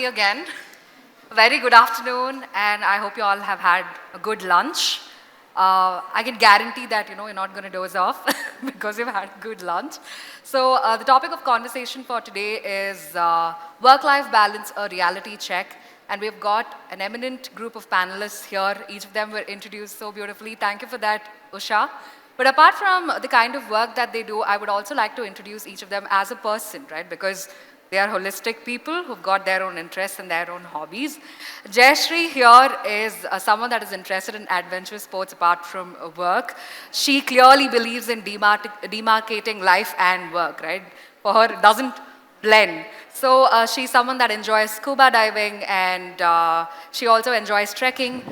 me again. Very good afternoon, and I hope you all have had a good lunch. I can guarantee that you're not going to doze off because you've had good lunch. So the topic of conversation for today is work-life balance, a reality check. And we've got an eminent group of panelists here. Each of them were introduced so beautifully. Thank you for that, Usha. But apart from the kind of work that they do, I would also like to introduce each of them as a person, right? Because they are holistic people who've got their own interests and their own hobbies. Jayashree here is someone that is interested in adventure sports apart from work. She clearly believes in demarcating life and work, right? For her, it doesn't blend. So she's someone that enjoys scuba diving and she also enjoys trekking.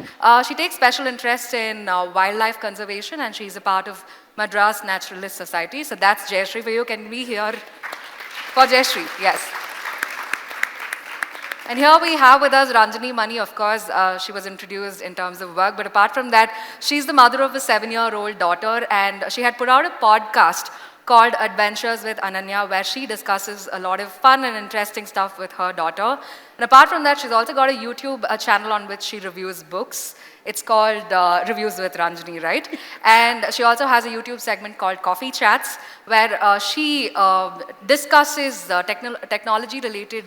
She takes special interest in wildlife conservation and she's a part of Madras Naturalist Society. So that's Jayashree for you. Can we hear for Jayashree? Yes. And here we have with us Ranjani Mani, of course, she was introduced in terms of work, but apart from that, she's the mother of a 7-year-old daughter and she had put out a podcast called Adventures with Ananya, where she discusses a lot of fun and interesting stuff with her daughter. And apart from that, she's also got a YouTube channel on which she reviews books. It's called Reviews with Ranjani, right? And she also has a YouTube segment called Coffee Chats, where she discusses technology-related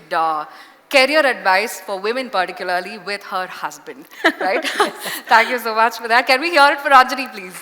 career advice for women particularly with her husband, right? Thank you so much for that. Can we hear it for Ranjani, please?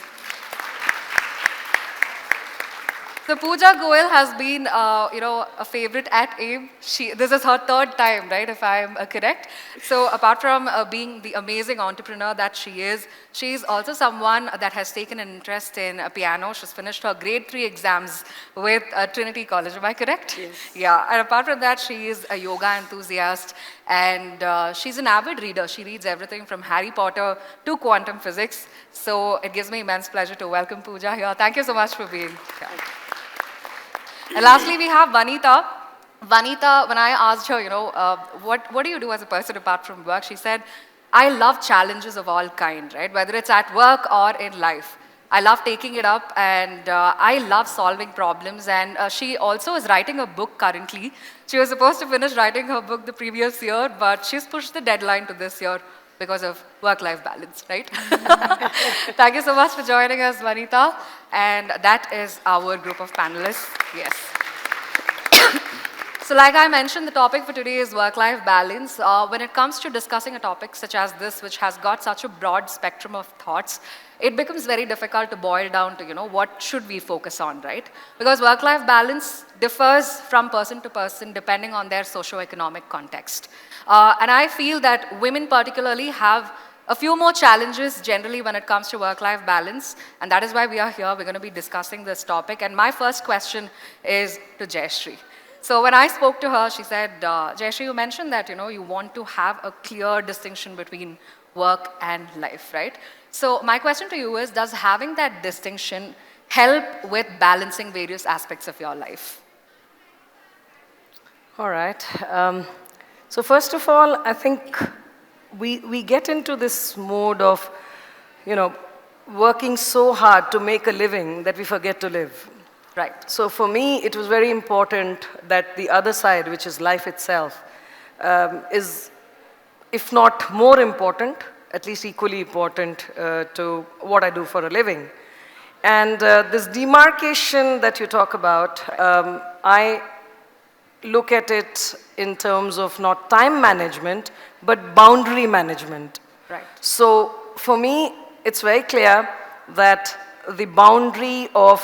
So Pooja Goel has been, a favorite at AIM. This is her 3rd time, right, if I'm correct. So apart from being the amazing entrepreneur that she is, she's also someone that has taken an interest in piano. She's finished her grade 3 exams with Trinity College. Am I correct? Yes. Yeah, and apart from that, she is a yoga enthusiast and she's an avid reader. She reads everything from Harry Potter to quantum physics. So it gives me immense pleasure to welcome Pooja here. Thank you so much for being here. And lastly, we have Vanita. Vanita, when I asked her, what do you do as a person apart from work? She said, I love challenges of all kind, right? Whether it's at work or in life. I love taking it up and I love solving problems. And she also is writing a book currently. She was supposed to finish writing her book the previous year, but she's pushed the deadline to this year because of work-life balance, right? Thank you so much for joining us, Vanita. And that is our group of panelists. Yes. So like I mentioned, the topic for today is work-life balance. When it comes to discussing a topic such as this, which has got such a broad spectrum of thoughts, it becomes very difficult to boil down to, what should we focus on, right? Because work-life balance differs from person to person depending on their socio-economic context. And I feel that women particularly have a few more challenges generally when it comes to work-life balance, and that is why we are here. We're going to be discussing this topic. And my first question is to Jayashree. So when I spoke to her, she said, Jayashree, you mentioned that, you want to have a clear distinction between work and life, right? So my question to you is, does having that distinction help with balancing various aspects of your life? All right. So first of all, I think we get into this mode of, working so hard to make a living that we forget to live. Right. So for me, it was very important that the other side, which is life itself, is, if not more important, at least equally important to what I do for a living. And this demarcation that you talk about, I look at it in terms of not time management, but boundary management. Right. So for me, it's very clear that the boundary of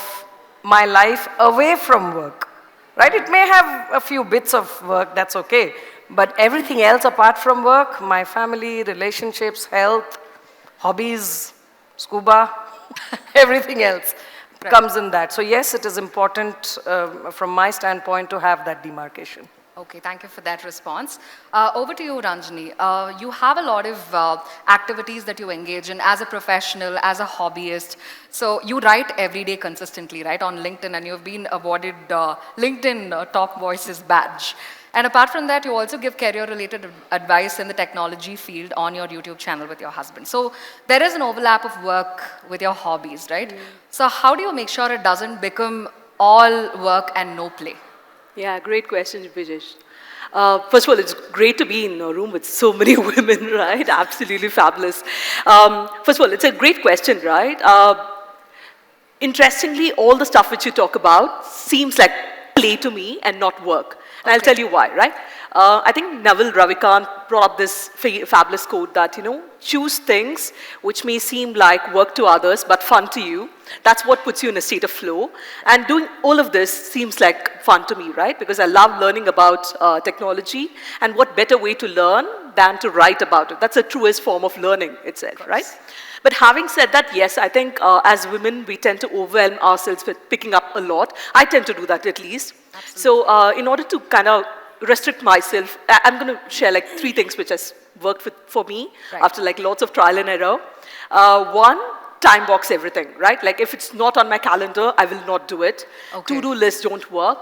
my life away from work, right? It may have a few bits of work, that's okay. But everything else apart from work, my family, relationships, health, hobbies, scuba, everything else comes in that. So yes, it is important from my standpoint to have that demarcation. Okay, thank you for that response. Over to you, Ranjani. You have a lot of activities that you engage in as a professional, as a hobbyist. So you write every day consistently, right, on LinkedIn, and you've been awarded LinkedIn Top Voices badge. And apart from that, you also give career-related advice in the technology field on your YouTube channel with your husband. So there is an overlap of work with your hobbies, right? So how do you make sure it doesn't become all work and no play? Yeah, great question, Vijesh. First of all, it's great to be in a room with so many women, right? Absolutely fabulous. First of all, it's a great question, right? Interestingly, all the stuff which you talk about seems like play to me and not work. And I'll tell you why, right? I think Naval Ravikant brought up this fabulous quote that, choose things which may seem like work to others but fun to you. That's what puts you in a state of flow. And doing all of this seems like fun to me, right? Because I love learning about technology, and what better way to learn than to write about it. That's the truest form of learning itself, right? But having said that, yes, I think as women, we tend to overwhelm ourselves with picking up a lot. I tend to do that at least. Absolutely. So in order to kind of restrict myself, I'm going to share like 3 things which has worked for me after like lots of trial and error. One, time box everything, right? Like if it's not on my calendar, I will not do it. To-do lists don't work.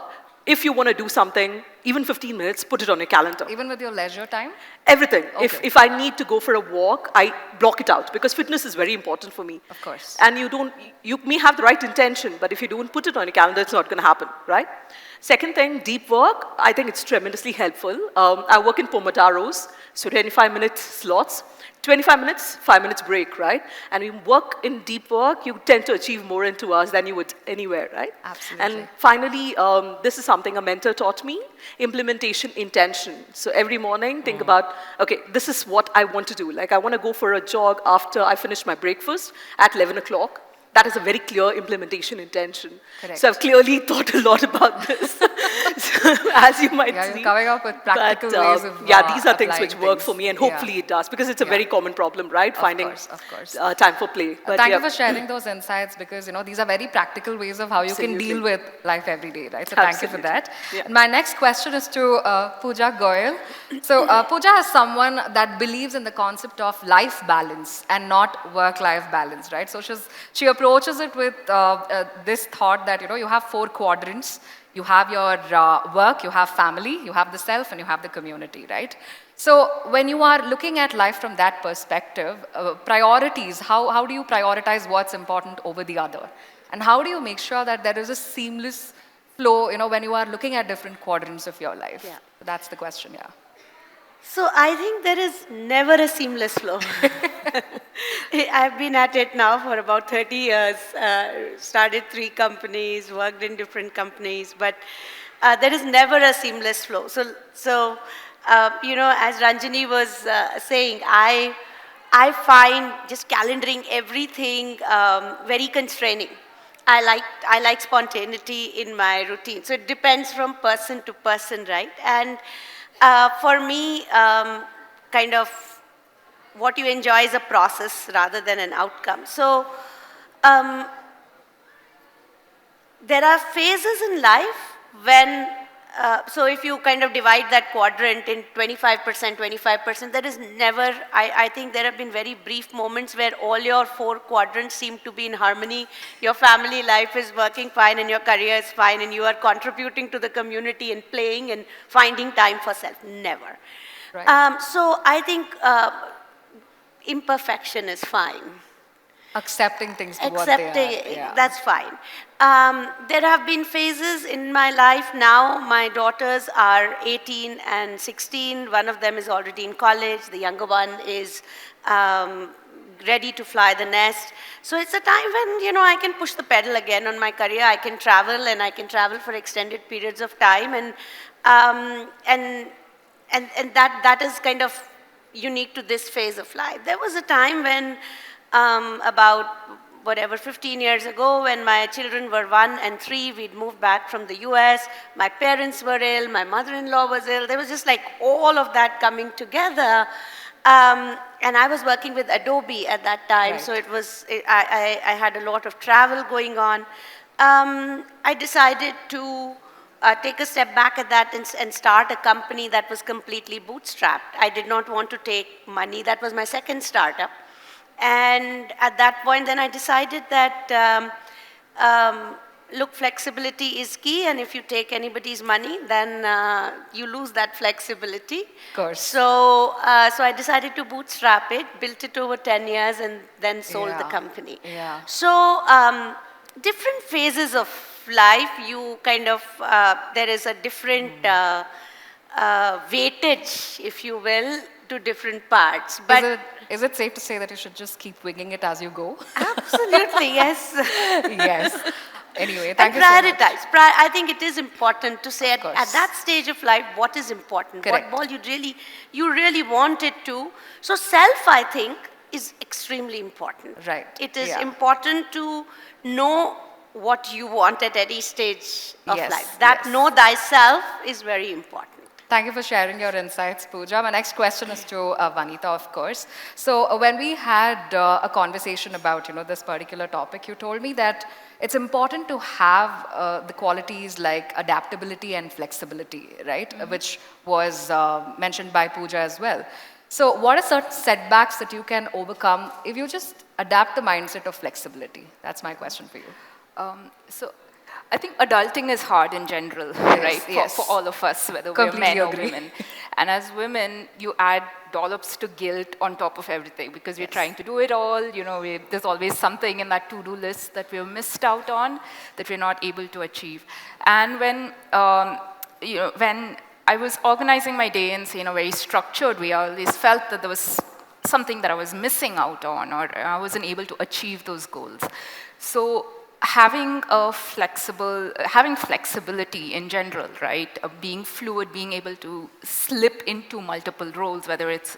If you want to do something, even 15 minutes, put it on your calendar. Even with your leisure time? Everything. If I need to go for a walk, I block it out because fitness is very important for me. Of course. And you may have the right intention, but if you don't put it on your calendar, it's not going to happen, right? Second thing, deep work. I think it's tremendously helpful. I work in Pomodoros, so 25-minute slots. 25 minutes, 5 minutes break, right? And you work in deep work, you tend to achieve more in 2 hours than you would anywhere, right? Absolutely. And finally, this is something a mentor taught me, implementation intention. So every morning, think about, okay, this is what I want to do. Like I want to go for a jog after I finish my breakfast at 11 o'clock. That is a very clear implementation intention. Correct. So I've clearly thought a lot about this, so, as you might see. You're coming up with practical ways of these are things which work for me, and hopefully it does, because it's a very common problem, right? Finding time for play. But thank you for sharing those insights, because these are very practical ways of how you can deal with life every day, right? So thank you for that. And my next question is to Pooja Goyal. So Pooja is someone that believes in the concept of life balance and not work-life balance, right? So she approaches it with this thought that you have 4 quadrants. You have your work, you have family, you have the self, and you have the community, right? So when you are looking at life from that perspective, priorities, how do you prioritize what's important over the other? And how do you make sure that there is a seamless flow, when you are looking at different quadrants of your life? Yeah. That's the question, yeah. So I think there is never a seamless flow. I've been at it now for about 30 years, started 3 companies, worked in different companies, but there is never a seamless flow. So as Ranjani was saying, I find just calendaring everything very constraining. I like spontaneity in my routine. So it depends from person to person, right? And for me, kind of what you enjoy is a process rather than an outcome. So there are phases in life when, so if you kind of divide that quadrant in 25%, there is never, I think there have been very brief moments where all your 4 quadrants seem to be in harmony. Your family life is working fine and your career is fine and you are contributing to the community and playing and finding time for self. Never. Right. So I think imperfection is fine. Accepting things to what they are. Yeah. That's fine. There have been phases in my life now. My daughters are 18 and 16. One of them is already in college. The younger one is ready to fly the nest. So it's a time when, I can push the pedal again on my career. I can travel, and I can travel for extended periods of time. And that is kind of unique to this phase of life. There was a time when about 15 years ago, when my children were 1 and 3, we'd moved back from the US. My parents were ill, my mother-in-law was ill. There was just like all of that coming together. And I was working with Adobe at that time, right. So it was, I had a lot of travel going on. I decided to take a step back at that and start a company that was completely bootstrapped. I did not want to take money. That was my second startup. And at that point, then I decided that, look, flexibility is key, and if you take anybody's money, then you lose that flexibility. Of course. So I decided to bootstrap it, built it over 10 years, and then sold the company. Yeah. So different phases of life, you kind of, there is a different weightage, if you will, to different parts. But Is it safe to say that you should just keep winging it as you go? absolutely, yes. Yes. Anyway, And thank you so much. prioritize. I think it is important to say at course. that stage of life what is important, Correct. what ball you really want it to. So self, I think, is extremely important. Right. It is Yeah. important to know what you want at any stage of Yes, life. That yes. know thyself is very important. Thank you for sharing your insights, Pooja. My next question is to Vanita, of course. So when we had a conversation about this particular topic, you told me that it's important to have the qualities like adaptability and flexibility, right? Which was mentioned by Pooja as well. So what are certain setbacks that you can overcome if you just adapt the mindset of flexibility? That's my question for you. So I think adulting is hard in general, right? Yes. For all of us, whether Completely we're men or agree. women. And as women, you add dollops to guilt on top of everything because we're trying to do it all. There's always something in that to-do list that we've missed out on, that we're not able to achieve. And when I was organizing my day in a very structured way, I always felt that there was something that I was missing out on, or I wasn't able to achieve those goals. So having flexibility in general, right? Being fluid, being able to slip into multiple roles, whether it's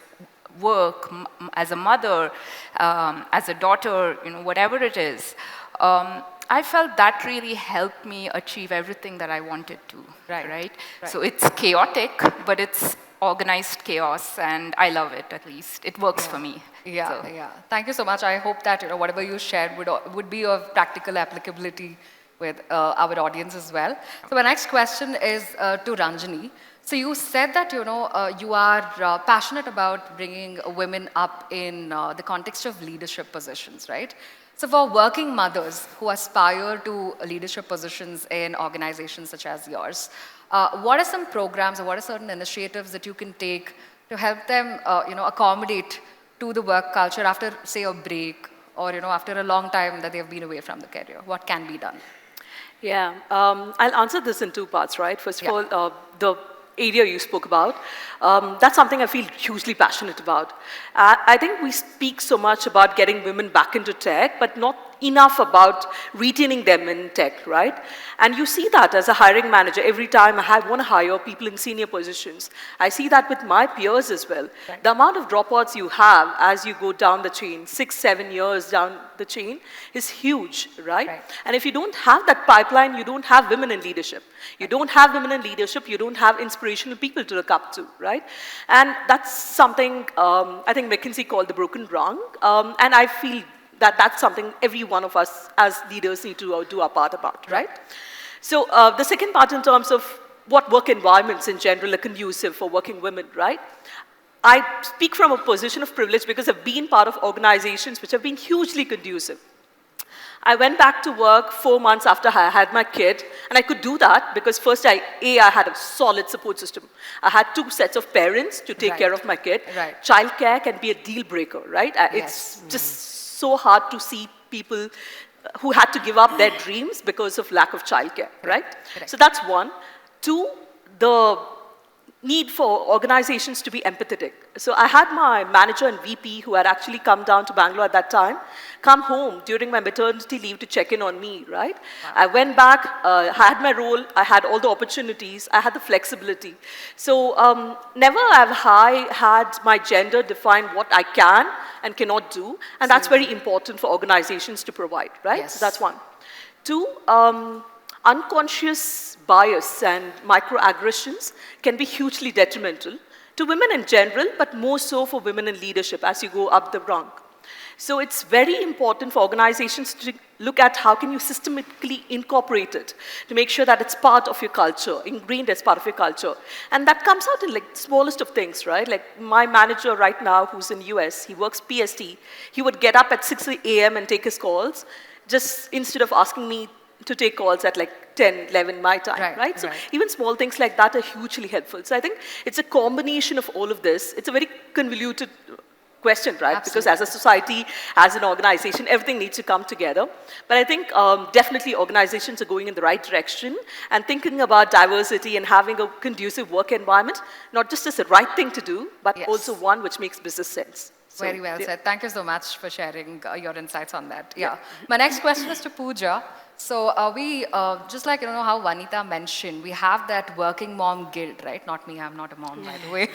work, as a mother, as a daughter, whatever it is. I felt that really helped me achieve everything that I wanted to, right? So it's chaotic, but it's organized chaos, and I love it, at least. It works for me. Yeah, So- yeah. Thank you so much. I hope that whatever you shared would be of practical applicability with our audience as well. So my next question is to Ranjani. So you said that you are passionate about bringing women up in the context of leadership positions, right? So for working mothers who aspire to leadership positions in organizations such as yours, what are some programs or what are certain initiatives that you can take to help them accommodate to the work culture after, say, a break or after a long time that they've been away from the career? What can be done? Yeah, I'll answer this in two parts, right? First of Yeah. all, the area you spoke about, that's something I feel hugely passionate about. I think we speak so much about getting women back into tech, but not enough about retaining them in tech, right? And you see that as a hiring manager every time I want to hire people in senior positions. I see that with my peers as well. Right. The amount of dropouts you have as you go down the chain, 6, 7 years down the chain, is huge, right? Right. And if you don't have that pipeline, you don't have women in leadership. You don't have women in leadership, you don't have inspirational people to look up to, right? And that's something I think McKinsey called the broken rung. And I feel that that's something every one of us as leaders need to do our part about, right? So the second part in terms of what work environments in general are conducive for working women, right? I speak from a position of privilege because I've been part of organizations which have been hugely conducive. I went back to work 4 months after I had my kid, and I could do that because first, I had a solid support system. I had 2 sets of parents to take Right. care of my kid. Right. Childcare can be a deal breaker, right? It's just so hard to see people who had to give up their dreams because of lack of childcare, right? Correct. So that's one. 2, the need for organizations to be empathetic. So I had my manager and VP, who had actually come down to Bangalore at that time, come home during my maternity leave to check in on me, right? I went back, I had my role, I had all the opportunities, I had the flexibility. So never have I had my gender define what I can and cannot do, and that's very important for organizations to provide, right? Yes. So that's one. 2, unconscious bias and microaggressions can be hugely detrimental to women in general, but more so for women in leadership as you go up the rung. So it's very important for organizations to look at how can you systematically incorporate it to make sure that it's part of your culture, ingrained as part of your culture. And that comes out in like smallest of things, right? Like my manager right now who's in US, he works PST, he would get up at 6 a.m. and take his calls, just instead of asking me to take calls at like 10, 11 my time, right? So even small things like that are hugely helpful. So I think it's a combination of all of this. It's a very convoluted question, right? Because Absolutely. as a society, as an organization, everything needs to come together. But I think definitely organizations are going in the right direction and thinking about diversity and having a conducive work environment, not just as a right thing to do, but also Yes. one which makes business sense. So, Very well yeah. said. Thank you so much for sharing your insights on that. Yeah. Yeah. My next question is to Pooja. So we, just like, how Vanita mentioned, we have that working mom guilt, right? Not me, I'm not a mom, by the way.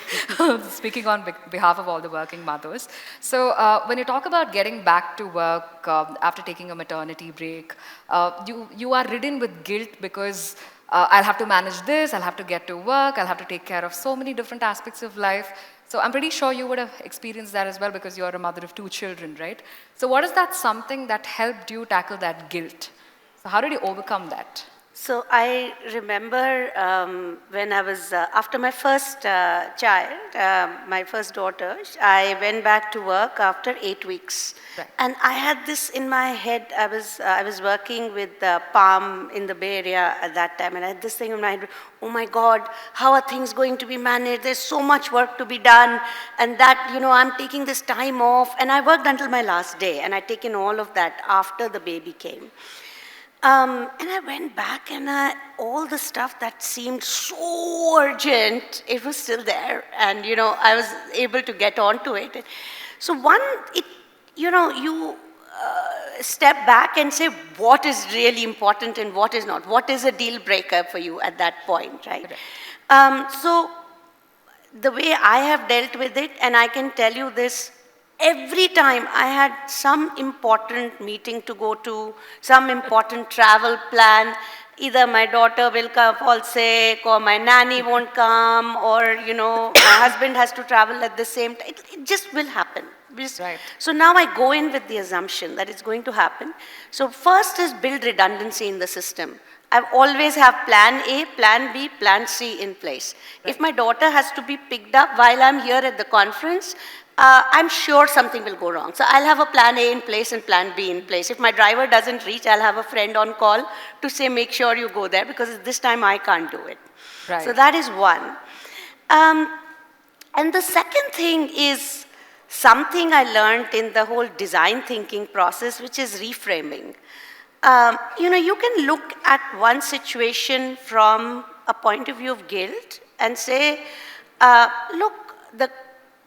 Speaking on behalf of all the working mothers. So when you talk about getting back to work after taking a maternity break, you are ridden with guilt because I'll have to manage this, I'll have to get to work, I'll have to take care of so many different aspects of life. So I'm pretty sure you would have experienced that as well because you're a mother of 2 children, right? So what is that something that helped you tackle that guilt? So how did you overcome that? So I remember when I was, after my first child, my first daughter, I went back to work after 8 weeks. Right. And I had this in my head. I was working with Palm in the Bay Area at that time, and I had this thing in my head, oh my God, how are things going to be managed? There's so much work to be done, and that, I'm taking this time off. And I worked until my last day, and I'd taken all of that after the baby came. And I went back and all the stuff that seemed so urgent, it was still there. And, I was able to get onto it. So you step back and say what is really important and what is not. What is a deal breaker for you at that point, right? So the way I have dealt with it, and I can tell you this, every time I had some important meeting to go to, some important travel plan, either my daughter will fall sick, or my nanny won't come, or, my husband has to travel at the same time. It just will happen. Right. So now I go in with the assumption that it's going to happen. So first is build redundancy in the system. I always have plan A, plan B, plan C in place. Right. If my daughter has to be picked up while I'm here at the conference, I'm sure something will go wrong. So I'll have a plan A in place and plan B in place. If my driver doesn't reach, I'll have a friend on call to say, make sure you go there, because this time I can't do it. Right. So that is one. And the second thing is something I learned in the whole design thinking process, which is reframing. You can look at one situation from a point of view of guilt and say, look,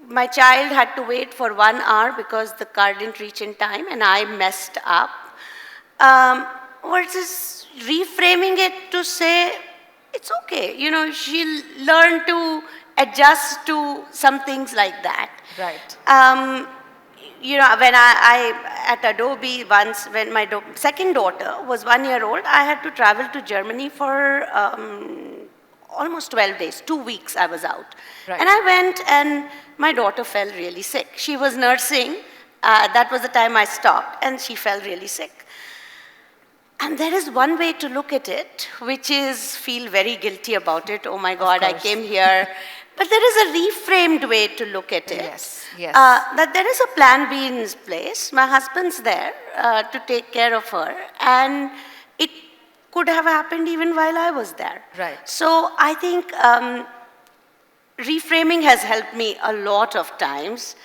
my child had to wait for 1 hour because the car didn't reach in time and I messed up. Versus reframing it to say, it's okay. She'll learn to adjust to some things like that. Right. When I at Adobe once, when my second daughter was 1 year old, I had to travel to Germany for almost 12 days, 2 weeks I was out. Right. And I went and my daughter fell really sick. She was nursing, that was the time I stopped, and she fell really sick. And there is one way to look at it, which is feel very guilty about it. Oh my God, I came here. But there is a reframed way to look at it. Yes, yes. That there is a plan B in place. My husband's there to take care of her. And it could have happened even while I was there. Right. So I think reframing has helped me a lot of times.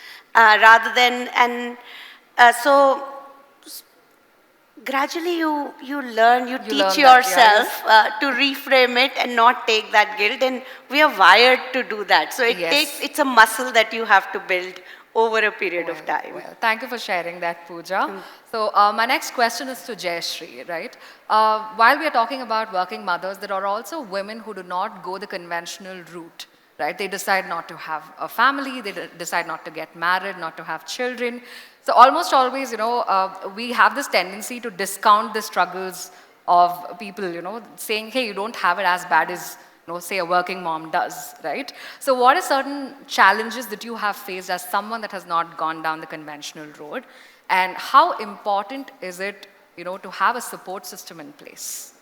So gradually you learn, you teach yourself to reframe it and not take that guilt, and we are wired to do that. So it's a muscle that you have to build over a period of time. Well, thank you for sharing that, Pooja. So my next question is to Jayashree, right? While we are talking about working mothers, there are also women who do not go the conventional route. Right? They decide not to have a family, they decide not to get married, not to have children. So almost always, we have this tendency to discount the struggles of people, saying, hey, you don't have it as bad as, say a working mom does, right? So what are certain challenges that you have faced as someone that has not gone down the conventional road? And how important is it, to have a support system in place?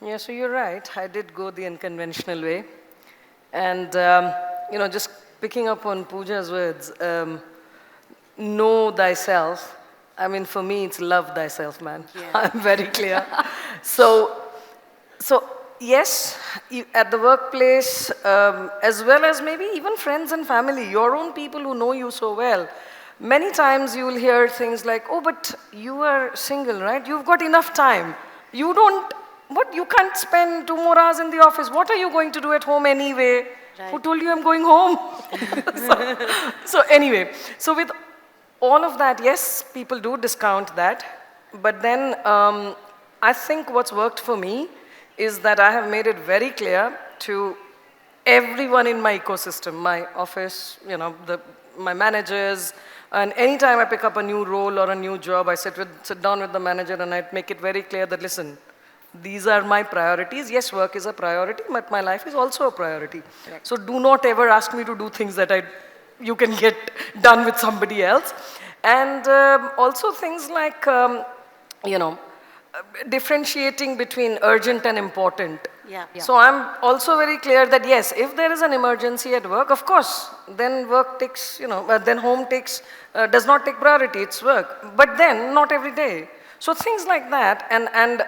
Yeah, so you're right. I did go the unconventional way. And, just picking up on Pooja's words, know thyself. I mean, for me, it's love thyself, man. Yeah. I'm very clear. So yes, at the workplace, as well as maybe even friends and family, your own people who know you so well. Many times you will hear things like, oh, but you are single, right? You've got enough time. You don't, what, you can't spend 2 more hours in the office. What are you going to do at home anyway? Who told you I'm going home? So anyway, so with all of that, yes, people do discount that. But then I think what's worked for me is that I have made it very clear to everyone in my ecosystem, my office, my managers, and anytime I pick up a new role or a new job, I sit down with the manager and I make it very clear that, listen, these are my priorities. Yes, work is a priority, but my life is also a priority. Correct. So do not ever ask me to do things that you can get done with somebody else. And also things like, differentiating between urgent and important. Yeah. So I'm also very clear that yes, if there is an emergency at work, of course, then work takes, then home does not take priority, it's work. But then, not every day. So things like that, and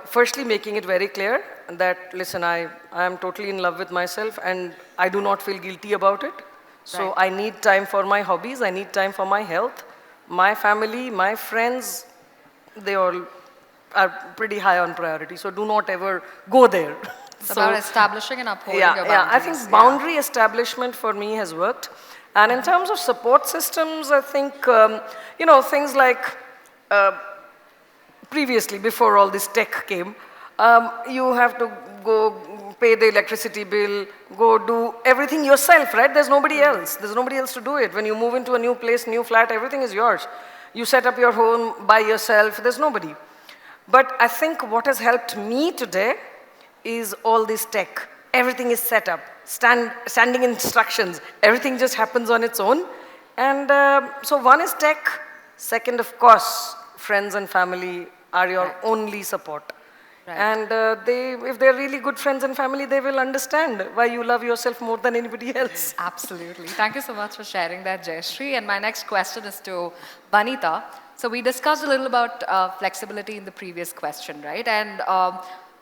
firstly making it very clear that, listen, I am totally in love with myself and I do not feel guilty about it. So Right. I need time for my hobbies, I need time for my health, my family, my friends, they all are pretty high on priority. So do not ever go there. It's about establishing and upholding your Yeah, I boundaries. think boundary establishment for me has worked. And in terms of support systems, I think, things like previously, before all this tech came, you have to go pay the electricity bill, go do everything yourself, right? There's nobody else. There's nobody else to do it. When you move into a new place, new flat, everything is yours. You set up your home by yourself, there's nobody. But I think what has helped me today is all this tech. Everything is set up, standing instructions, everything just happens on its own. And so one is tech, second, of course, friends and family are your only support. Right. And if they're really good friends and family, they will understand why you love yourself more than anybody else. Absolutely. Thank you so much for sharing that, Jayashree. And my next question is to Banita. So we discussed a little about flexibility in the previous question, right? And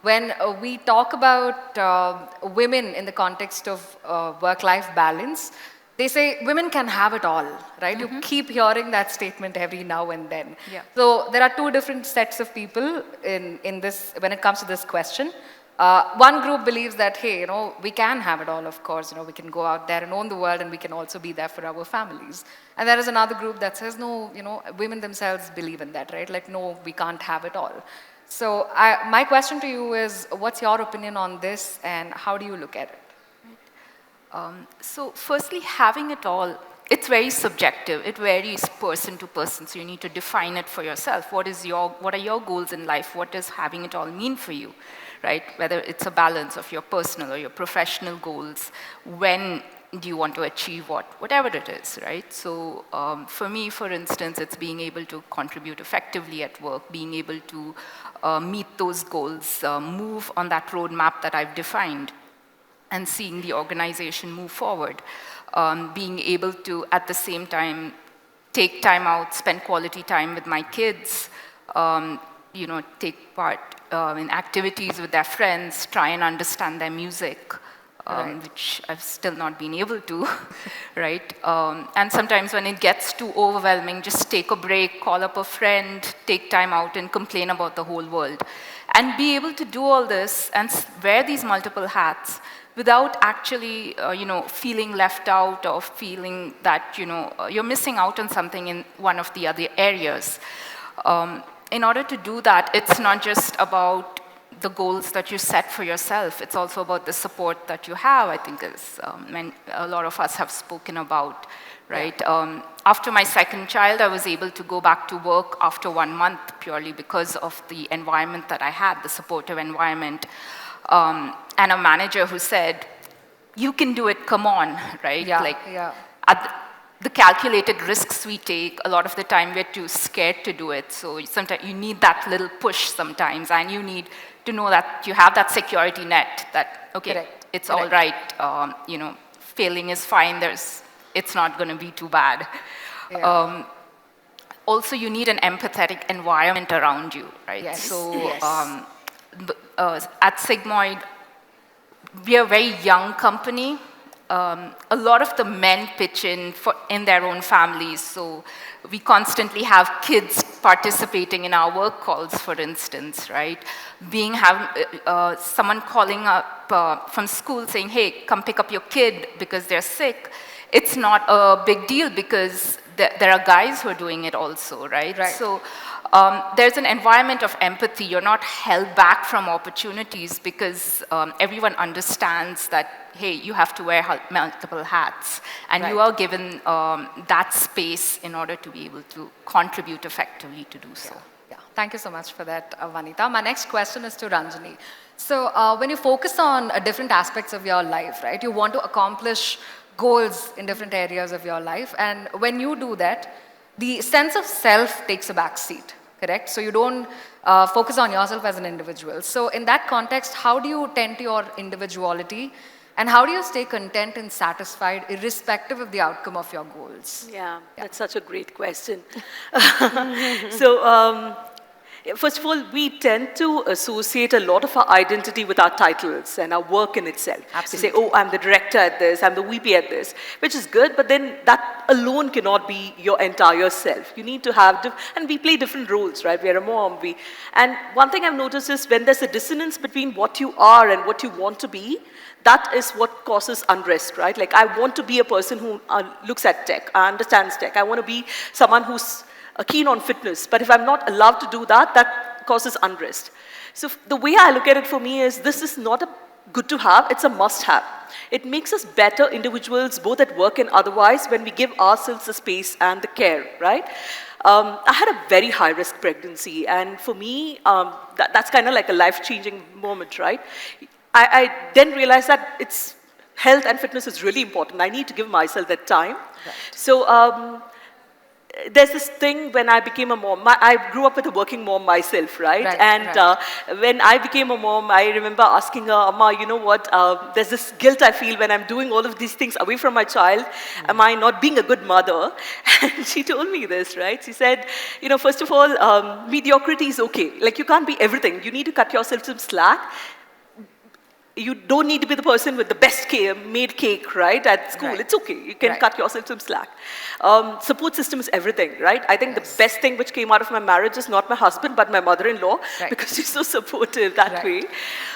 when we talk about women in the context of work-life balance, they say women can have it all, right? You keep hearing that statement every now and then. Yeah. So there are two different sets of people in this when it comes to this question. One group believes that, hey, we can have it all, of course. We can go out there and own the world and we can also be there for our families. And there is another group that says, no, women themselves believe in that, right? Like, no, we can't have it all. So my question to you is, what's your opinion on this and how do you look at it? So firstly, having it all, it's very subjective. It varies person to person, so you need to define it for yourself. What are your goals in life? What does having it all mean for you, right? Whether it's a balance of your personal or your professional goals, when do you want to achieve whatever it is, right? So for me, for instance, it's being able to contribute effectively at work, being able to meet those goals, move on that roadmap that I've defined, and seeing the organization move forward. Being able to, at the same time, take time out, spend quality time with my kids, take part in activities with their friends, try and understand their music, which I've still not been able to, right? And sometimes when it gets too overwhelming, just take a break, call up a friend, take time out and complain about the whole world. And be able to do all this and wear these multiple hats without actually, feeling left out or feeling that, you're missing out on something in one of the other areas. In order to do that, it's not just about the goals that you set for yourself, it's also about the support that you have, I think is a lot of us have spoken about, right? Yeah. After my second child, I was able to go back to work after 1 month purely because of the environment that I had, the supportive environment. And a manager who said, you can do it, come on, right? Yeah. The calculated risks we take, a lot of the time we're too scared to do it. So sometimes you need that little push sometimes, and you need to know that you have that security net that, okay, Correct. it's all right, failing is fine, it's not going to be too bad. Yeah. Also, you need an empathetic environment around you, right? Yes. So Yes. at Sigmoid, we are a very young company. A lot of the men pitch in their own families, so we constantly have kids participating in our work calls, for instance, right? Someone calling up from school saying, hey, come pick up your kid because they're sick. It's not a big deal because there are guys who are doing it also, right? So there's an environment of empathy. You're not held back from opportunities because everyone understands that, hey, you have to wear multiple hats. And you are given that space in order to be able to contribute effectively to do so. Yeah. Thank you so much for that, Vanita. My next question is to Ranjani. So when you focus on different aspects of your life, right, you want to accomplish goals in different areas of your life. And when you do that, the sense of self takes a back seat, correct? So you don't focus on yourself as an individual. So in that context, how do you tend to your individuality? And how do you stay content and satisfied irrespective of the outcome of your goals? Yeah, that's such a great question. So, first of all, we tend to associate a lot of our identity with our titles and our work in itself. Absolutely. We say, oh, I'm the director at this, I'm the VP at this, which is good, but then that alone cannot be your entire self. You need to have, and we play different roles, right? We're a mom, and one thing I've noticed is when there's a dissonance between what you are and what you want to be, that is what causes unrest, right? Like, I want to be a person who looks at tech, understands tech. I want to be someone who's keen on fitness, but if I'm not allowed to do that, that causes unrest. So the way I look at it for me is this is not a good to have, it's a must have. It makes us better individuals, both at work and otherwise, when we give ourselves the space and the care, right? I had a very high-risk pregnancy, and for me, that's kind of like a life-changing moment, right? I then realized that it's health and fitness is really important. I need to give myself that time. Right. So there's this thing when I became a mom. I grew up with a working mom myself, right? When I became a mom, I remember asking her, Amma, you know what? There's this guilt I feel when I'm doing all of these things away from my child. Am I not being a good mother? And she told me this, right? She said, you know, first of all, mediocrity is okay. Like, you can't be everything. You need to cut yourself some slack. You don't need to be the person with the best made cake, right, at school. Right. It's okay. You can cut yourself some slack. Support system is everything, right? I think the best thing which came out of my marriage is not my husband, but my mother-in-law, because she's so supportive that way.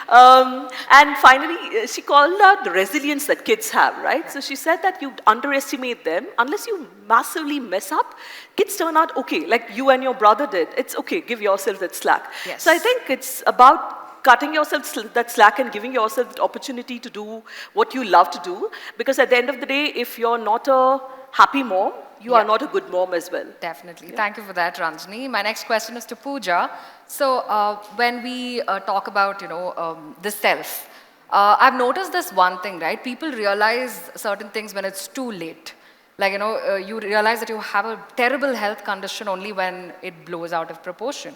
And finally, she called out the resilience that kids have, right? So she said that you underestimate them. Unless you massively mess up, kids turn out okay, like you and your brother did. It's okay. Give yourself that slack. Yes. So I think it's about cutting yourself that slack and giving yourself the opportunity to do what you love to do. Because at the end of the day, if you're not a happy mom, you are not a good mom as well. Definitely. Yeah. Thank you for that, Ranjani. My next question is to Pooja. So when we talk about, the self, I've noticed this one thing, right? People realize certain things when it's too late. Like, you realize that you have a terrible health condition only when it blows out of proportion.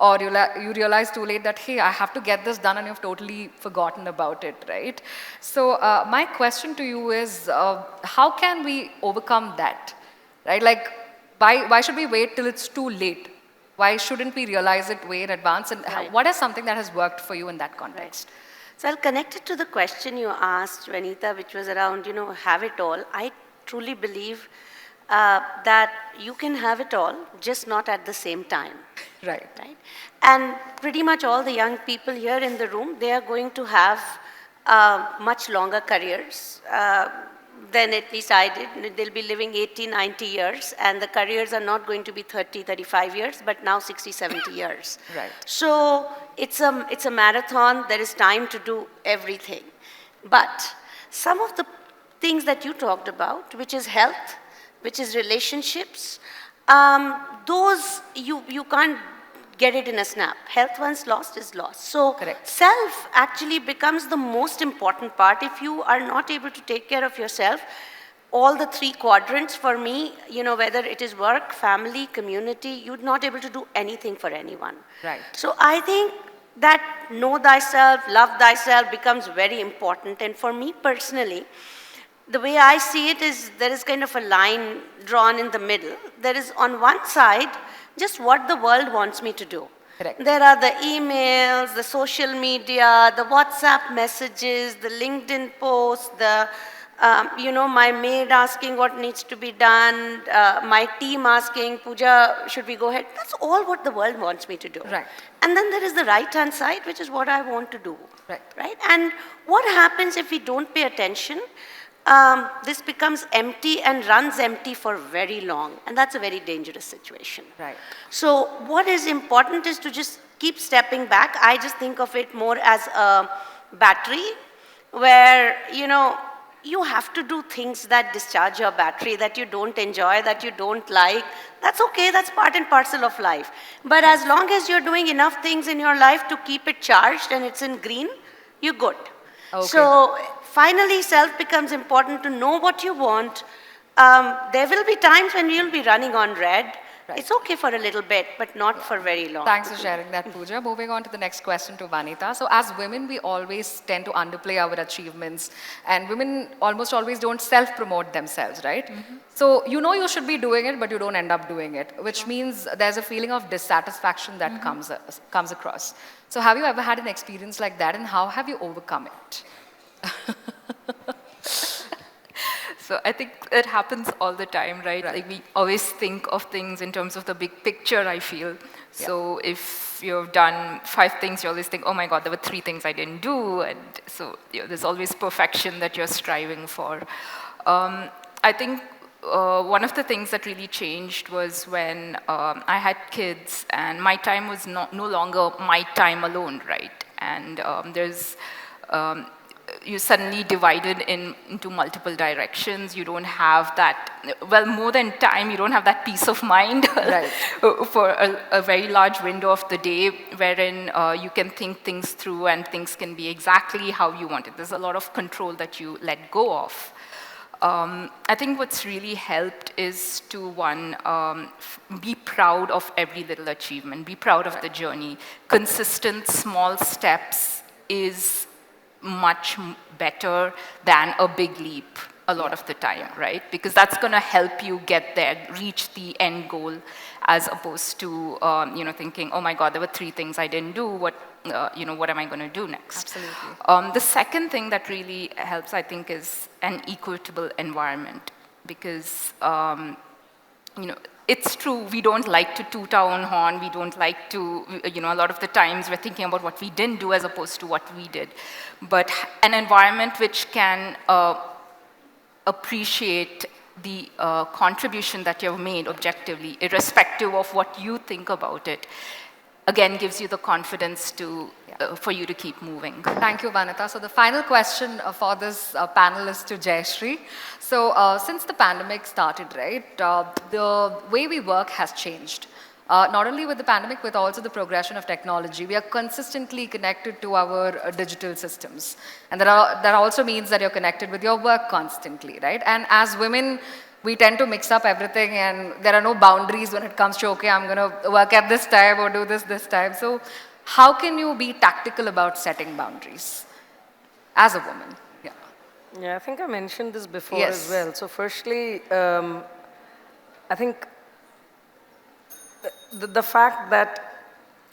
Or you realize too late that, hey, I have to get this done, and you've totally forgotten about it, right? So my question to you is, how can we overcome that, right? Like, why should we wait till it's too late? Why shouldn't we realize it way in advance? And what is something that has worked for you in that context? So I'll connect it to the question you asked, Vanita, which was around, have it all. I truly believe that you can have it all, just not at the same time. Right. And pretty much all the young people here in the room, they are going to have much longer careers than at least I did. They'll be living 80, 90 years, and the careers are not going to be 30, 35 years, but now 60, 70 years. Right. So it's a marathon. There is time to do everything. But some of the things that you talked about, which is health, which is relationships, those you can't get it in a snap. Health once lost is lost. So self actually becomes the most important part. If you are not able to take care of yourself, all the three quadrants for me, whether it is work, family, community, you're not able to do anything for anyone. Right. So I think that know thyself, love thyself becomes very important. And for me personally, the way I see it is there is kind of a line drawn in the middle. There is on one side just what the world wants me to do. Correct. There are the emails, the social media, the WhatsApp messages, the LinkedIn posts, my maid asking what needs to be done, my team asking, Pooja, should we go ahead? That's all what the world wants me to do. Right. And then there is the right-hand side, which is what I want to do. Right. Right? And what happens if we don't pay attention? This becomes empty and runs empty for very long. And that's a very dangerous situation. Right. So what is important is to just keep stepping back. I just think of it more as a battery where, you have to do things that discharge your battery, that you don't enjoy, that you don't like. That's okay, that's part and parcel of life. But as long as you're doing enough things in your life to keep it charged and it's in green, you're good. Okay. So finally, self becomes important to know what you want. There will be times when you'll be running on red. Right. It's okay for a little bit, but not for very long. Thanks for sharing that, Pooja. Moving on to the next question to Vanita. So as women, we always tend to underplay our achievements, and women almost always don't self-promote themselves, right? So you should be doing it, but you don't end up doing it, which means there's a feeling of dissatisfaction that comes across. So have you ever had an experience like that, and how have you overcome it? So I think it happens all the time, right? Like we always think of things in terms of the big picture, I feel. So if you've done 5 things, you always think, oh my God, there were 3 things I didn't do. And so there's always perfection that you're striving for. I think one of the things that really changed was when I had kids and my time was no longer my time alone, right? And you suddenly divided into multiple directions. You don't have that, well, more than time, you don't have that peace of mind Right. for a very large window of the day wherein you can think things through and things can be exactly how you want it. There's a lot of control that you let go of. I think what's really helped is to, one, be proud of every little achievement, be proud of the journey. Consistent small steps is much better than a big leap a lot of the time, right? Because that's going to help you get there, reach the end goal, as opposed to thinking, oh my God, there were 3 things I didn't do. What am I going to do next? Absolutely. The second thing that really helps, I think, is an equitable environment, because it's true, we don't like to toot our own horn, we don't like to, a lot of the times we're thinking about what we didn't do as opposed to what we did. But an environment which can appreciate the contribution that you've made objectively, irrespective of what you think about it, again gives you the confidence for you to keep moving. Thank you, Vanita. So the final question for this panel is to Jayashree. So since the pandemic started, right, the way we work has changed. Not only with the pandemic, but also the progression of technology. We are consistently connected to our digital systems. And that also means that you're connected with your work constantly, right? And as women, we tend to mix up everything, and there are no boundaries when it comes to, okay, I'm going to work at this time or do this time. So how can you be tactical about setting boundaries as a woman? Yeah. Yeah, I think I mentioned this before Yes. as well. So firstly, I think the fact that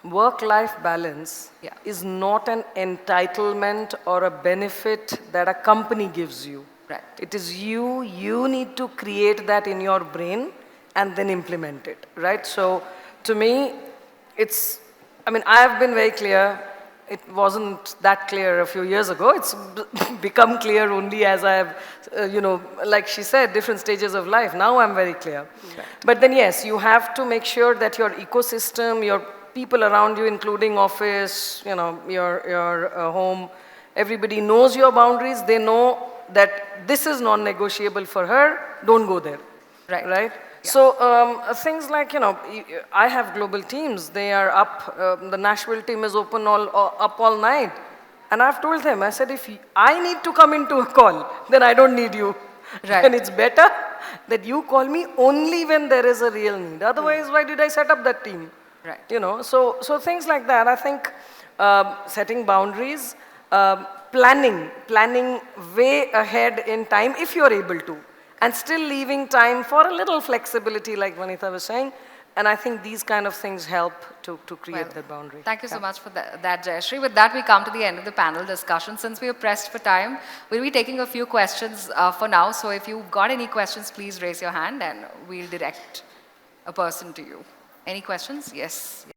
work-life balance is not an entitlement or a benefit that a company gives you. Right. It is you need to create that in your brain and then implement it, right? So to me, I have been very clear. It wasn't that clear a few years ago. It's become clear only as I have, like she said, different stages of life. Now I'm very clear. Right. But then yes, you have to make sure that your ecosystem, your people around you, including office, your home, everybody knows your boundaries. They know that this is non-negotiable for her, don't go there. Right. Right? Yeah. So things like, I have global teams. They are up, the Nashville team is up all night. And I've told them, I said, if I need to come into a call, then I don't need you. Right. And it's better that you call me only when there is a real need. Otherwise, why did I set up that team? Right. So things like that. I think setting boundaries, planning way ahead in time if you're able to, and still leaving time for a little flexibility, like Vanita was saying, And I think these kind of things help to create Well, that boundary. Thank you so Yeah. much for that, Jayashree. With that, we come to the end of the panel discussion. Since we are pressed for time, we'll be taking a few questions for now. So if you've got any questions, please raise your hand and we'll direct a person to you. Any questions? Yes.